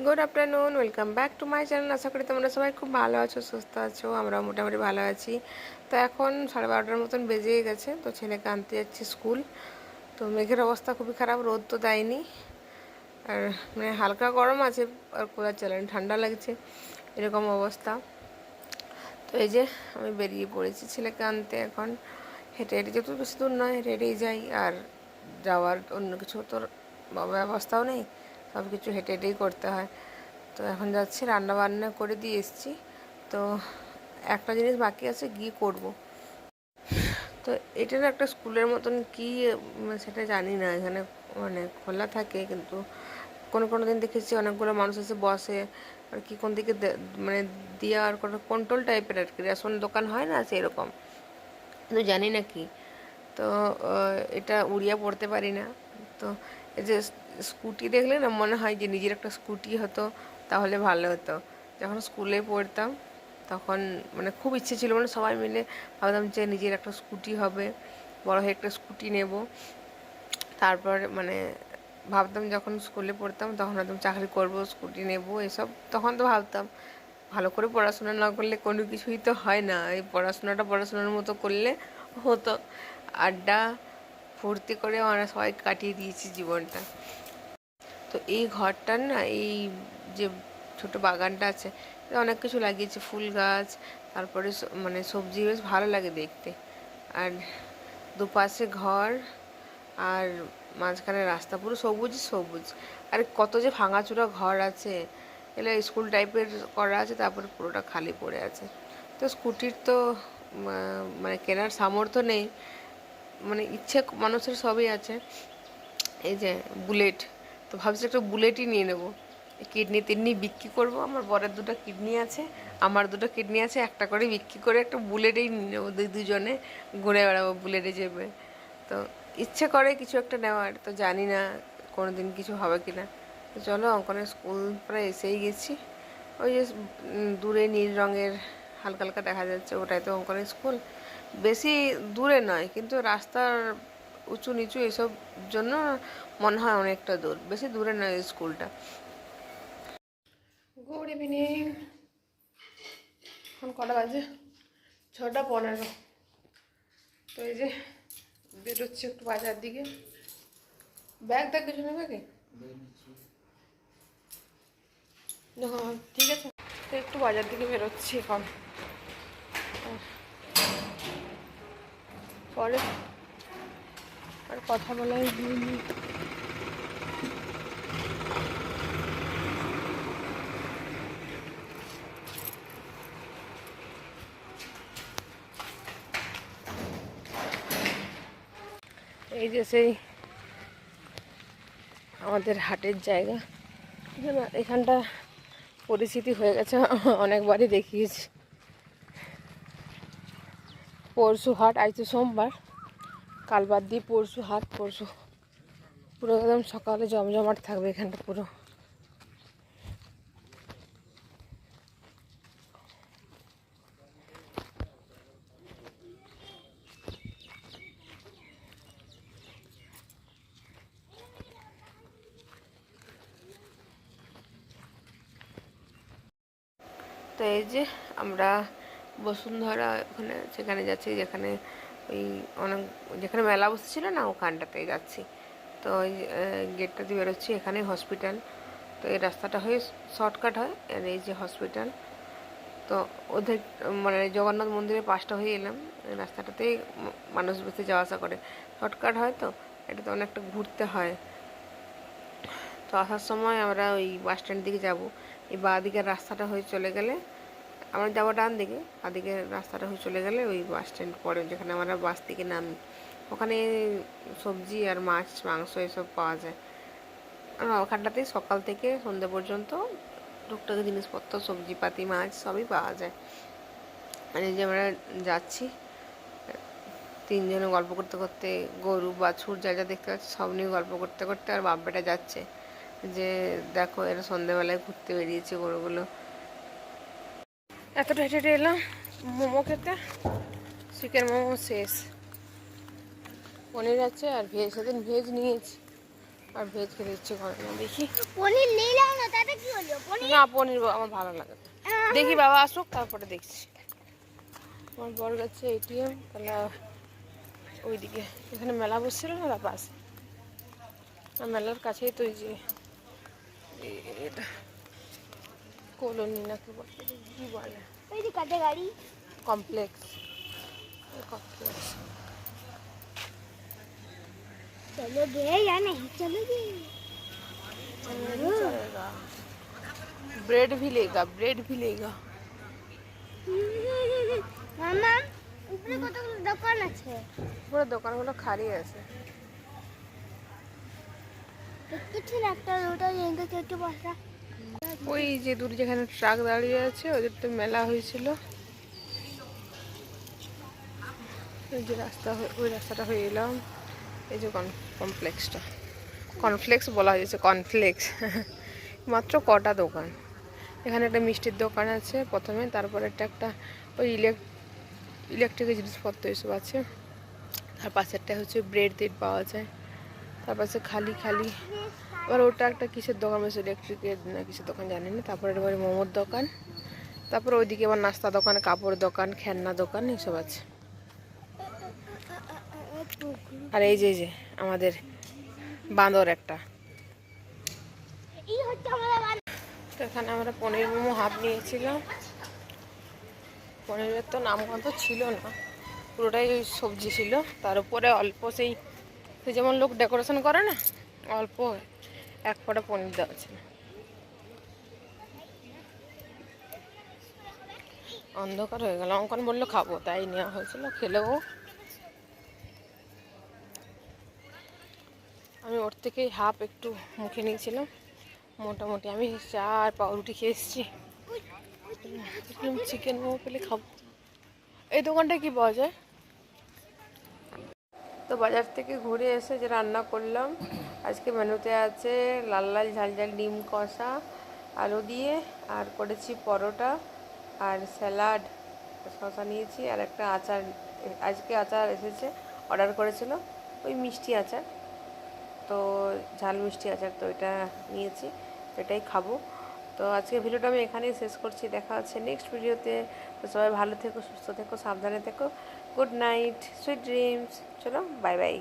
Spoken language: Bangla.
Good afternoon, welcome back to my channel. আশা করি তোমরা সবাই খুব ভালো আছো, সুস্থ আছো। আমরা মোটামুটি ভালো আছি। তো এখন 12:30টার মতন বেজেই গেছে। তো ছেলেকে আনতে যাচ্ছি স্কুল। তো মেঘের অবস্থা খুবই খারাপ, রোদ তো দেয়নি, আর মানে হালকা গরম আছে, আর কোথাও চলেনি, ঠান্ডা লাগছে, এরকম অবস্থা। তো এই যে আমি বেরিয়ে পড়েছি ছেলেকে আনতে। এখন হেঁটে হেঁটে, যেহেতু বেশি দূর নয়, হেঁটে হেঁটেই যাই। আর যাওয়ার অন্য কিছু তো ব্যবস্থাও নেই, সব কিছু হেঁটে হেঁটেই করতে হয়। তো এখন যাচ্ছি, রান্না বান্না করে দিয়ে এসেছি। তো একটা জিনিস বাকি আছে, গিয়ে করব। তো এটার একটা স্কুলের মতন কি সেটা জানি না, এখানে মানে খোলা থাকে, কিন্তু কোনো কোনো দিন দেখেছি অনেকগুলো মানুষ এসে বসে, আর কি কোন দিকে মানে দেওয়ার কোনো কন্ট্রোল টাইপের আর কি, রেশন দোকান হয় না সেরকম, কিন্তু জানি না কি। তো এটা উড়িয়ে পড়তে পারি না। তো এই যে স্কুটি দেখলে না মনে হয় যে নিজের একটা স্কুটি হতো তাহলে ভালো হতো। যখন স্কুলে পড়তাম তখন মানে খুব ইচ্ছে ছিল, মানে সবাই মিলে ভাবতাম যে নিজের একটা স্কুটি হবে, বড় হয়ে একটা স্কুটি নেব। তারপর মানে ভাবতাম যখন স্কুলে পড়তাম তখন একদম চাকরি করব, স্কুটি নেব, এসব তখন তো ভাবতাম। ভালো করে পড়াশোনা না করলে কোনো কিছুই তো হয় না, এই পড়াশোনার মতো করলে হতো। আড্ডা ফুর্তি করে আমরা সবাই কাটিয়ে দিয়েছি জীবনটা। তো এই ঘরটার না, এই যে ছোট বাগানটা আছে, অনেক কিছু লাগিয়েছে, ফুল গাছ, তারপরে মানে সবজি, বেশ ভালো লাগে দেখতে। আর দুপাশে ঘর, আর মাঝখানে রাস্তা, পুরো সবুজ সবুজ। আর কত যে ভাঙাচোরা ঘর আছে, এগুলো স্কুল টাইপের করা আছে, তারপরে পুরোটা খালি পড়ে আছে। তো স্কুটির তো মানে কেনার সামর্থ্য নেই, মানে ইচ্ছে মানুষের সবই আছে। এই যে বুলেট, তো ভাবছি একটা বুলেটই নিয়ে নেবো। কিডনি টিডনি বিক্রি করব, আমার বরের দুটো কিডনি আছে, আমার দুটো কিডনি আছে, একটা করে বিক্রি করে একটা বুলেটেই নিয়ে নেবো, দুজনে ঘুরে বেড়াবো বুলেটে চেপে। তো ইচ্ছে করে কিছু একটা নেওয়ার, তো জানি না কোনো দিন কিছু হবে কি না। তো চলো, অঙ্কনের স্কুল প্রায় এসেই গেছি। ওই যে দূরে নীল রঙের হালকা হালকা দেখা যাচ্ছে, ওটাই তো অঙ্কনের স্কুল। বেশি দূরে নয়, কিন্তু রাস্তার উঁচু নিচু এসব জন্য মনে হয় অনেকটা দূর, বেশি দূরে নয় স্কুলটা। Good evening. এখন কটা বাজে? 6:15। তো এই যে বেরোচ্ছি একটু বাজার দিকে। ব্যাগ দেখ, কিছু নেবে কি? হ্যাঁ ঠিক আছে। তো একটু বাজার দিকে বেরোচ্ছি এখন, পরে আর কথা বলাই হয়নি। এই যে সেই আমাদের হাটের জায়গা, এখানটা পরিচিতি হয়ে গেছে, অনেকবারই দেখিয়েছি। পরশু হাট, আজ তো সোমবার, কাল বাদ দিয়ে পরশু হাট। পরশু পুরো একদম সকালে জমজমাট থাকবে এখানটা পুরো। তো এই যে আমরা বসুন্ধরা ওখানে সেখানে যাচ্ছি, যেখানে ওই অনেক, যেখানে মেলা বসেছিল না, ওখানটাতে যাচ্ছি। তো ওই গেটটা দিয়ে বেরোচ্ছি, এখানে হসপিটাল। তো এই রাস্তাটা হয়ে শর্টকাট হয়, আর এই যে হসপিটাল। তো ওদের মানে জগন্নাথ মন্দিরের পাশটা হয়ে এলাম, এই রাস্তাটাতেই মানুষ বেশি যাওয়া আসা করে, শর্টকাট হয়। তো এটাতে অনেকটা ঘুরতে হয়। তো আসার সময় আমরা ওই বাস স্ট্যান্ড দিকে যাব, এই বাঁ দিকের রাস্তাটা হয়ে চলে গেলে আমরা যাবো ডান দিকে, বাঁ দিকের রাস্তাটা হয়ে চলে গেলে ওই বাস স্ট্যান্ড পড়ে, যেখানে আমরা বাস থেকে নামি। ওখানে সবজি আর মাছ মাংস এসব পাওয়া যায়। আর ওখানটাতেই সকাল থেকে সন্ধ্যে পর্যন্ত টুকটাক জিনিসপত্র, সবজিপাতি, মাছ সবই পাওয়া যায়। আর এই যে আমরা যাচ্ছি, তিনজনে গল্প করতে করতে, গরু বাছুর যা যা দেখতে পাচ্ছি সব নিয়ে গল্প করতে করতে, আর বাপ বেটা যাচ্ছে যে দেখো এরা সন্ধ্যেবেলায় ঘুরতে বেরিয়েছে গরুগুলো। এতটা হেঁটে হেঁটে এলাম মোমো খেতে, চিকেন মোমো শেষ, পনির আছে আর ভেজ, সেদিন ভেজ নিয়েছি, আর ভেজ খেতে ইচ্ছে করে না। দেখি পনির নিলাম না, তাতে কি হলো? না পনির আমার ভালো লাগে না। দেখি বাবা আসুক তারপরে দেখছি। আমার বর গেছে এটিএম, তাহলে ওইদিকে এখানে মেলা বসছিল না পাশে, মেলার কাছেই তো এই যে এটা কলোনি না কি বলে কমপ্লেক্স। कॉम्प्लेक्स चलो गे या नहीं चलोगे? चलेगा। ब्रेड भी लेगा, ब्रेड भी लेगा। मामा উপরে কতগুলো দোকান আছে, পুরো দোকানগুলো খালি আছে। দেখতেছি না একটা রোটা এখানে একটু বসা। ওই যে দূরে যেখানে ট্রাক দাঁড়িয়ে আছে ওদের তো মেলা হয়েছিল, ওই যে রাস্তা ওই রাস্তাটা হয়ে এলাম। এই যে কমপ্লেক্সটা, কর্নফ্লেক্স বলা হয়েছে, কর্নফ্লেক্স। মাত্র কটা দোকান, এখানে একটা মিষ্টির দোকান আছে প্রথমে, তারপরে একটা ওই ইলেকট্রিকের জিনিসপত্র এসব আছে, তার পাশেরটা হচ্ছে ব্রেড টেড পাওয়া যায়, তার পাশে খালি খালি। আবার ওটা একটা কিসের দোকান বলছে, ইলেকট্রিকের না কিসের দোকান জানি না। তারপরে এবারে মোমোর দোকান, তারপর ওইদিকে আবার নাস্তা দোকান, কাপড় দোকান, খেলনা দোকান এসব আছে। আর এই যে আমাদের বাঁদর একটা। তো এখানে আমরা পনির মোমো হাফ নিয়েছিলাম। পনিরের তো নামগন্ধ ছিল না, পুরোটাই ওই সবজি ছিল, তার উপরে অল্প সেই যেমন লোক ডেকোরেশন করে না, অল্প এক ফোঁটা পনির দেওয়া ছিল। অন্ধকার হয়ে গেল, অঙ্কন বললো খাবো, তাই নেওয়া হয়েছিল, খেলেও। আমি ওর থেকেই হাফ একটু মুখে নিয়েছিলাম, মোটামুটি আমি চা আর পাউরুটি খেয়ে এসেছি। চিকেন মোমো পেলে খাবো। এই দোকানটায় কি পাওয়া যায়? তো বাজার থেকে ঘুরে এসে যে রান্না করলাম আজকে মেনুতে আছে লাল লাল ঝাল ঝাল ডিম কষা আলু দিয়ে, আর করেছি পরোটা আর স্যালাড, শসা নিয়েছি, আর একটা আচার। আজকে আচার এসেছে, অর্ডার করেছিল ওই মিষ্টি আচার, তো ঝাল মিষ্টি আচার, তো এটা নিয়েছি, এটাই খাবো। তো আজকে ভিডিওটা আমি এখানেই শেষ করছি, দেখা হচ্ছে নেক্সট ভিডিওতে। তো সবাই ভালো থেকো, সুস্থ থেকো, সাবধানে থেকো। Good night, sweet dreams. চলো বাই বাই।